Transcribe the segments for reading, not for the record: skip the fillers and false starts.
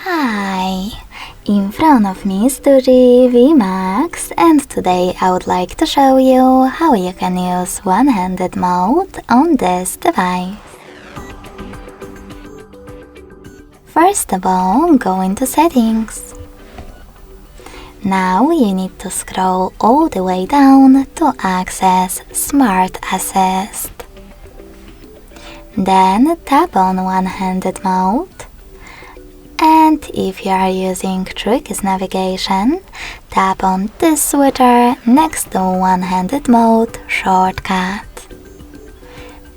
Hi! In front of me is DOOGEE V Max, and today I would like to show you how you can use one-handed mode on this device. First of all, go into Settings. Now you need to scroll all the way down to access Smart Assist. Then tap on one-handed mode. And if you are using Trick's navigation, tap on this switcher next to one-handed mode shortcut.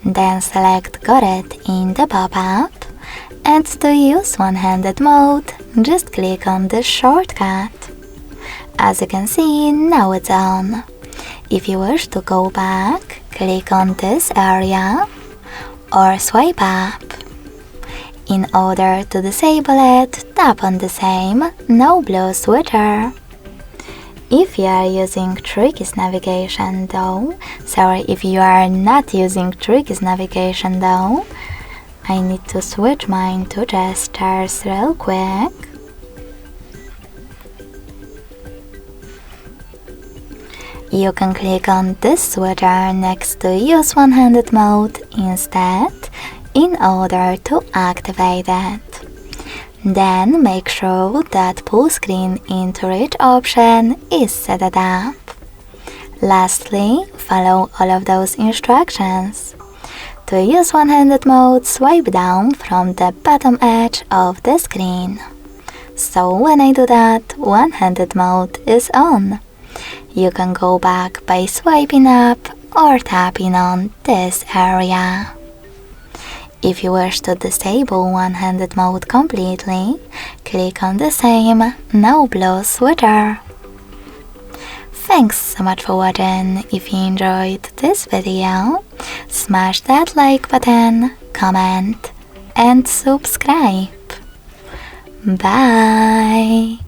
Then select Got it in the pop-up, and to use one-handed mode, just click on this shortcut. As you can see, now it's on. If you wish to go back, click on this area or swipe up. In order to disable it, tap on the same no blue switcher. If you are using Trick's navigation though, if you are not using Trick's navigation though, I need to switch mine to gestures real quick. You can click on this switcher next to use one-handed mode instead, in order to activate it. Then make sure that pull screen into reach option is set up. Lastly, follow all of those instructions. To use one-handed mode, swipe down from the bottom edge of the screen. So when I do that, one-handed mode is on. You can go back by swiping up or tapping on this area. If you wish to disable one-handed mode completely, click on the same no blue switcher. Thanks so much for watching. If you enjoyed this video, smash that like button, comment and subscribe. Bye!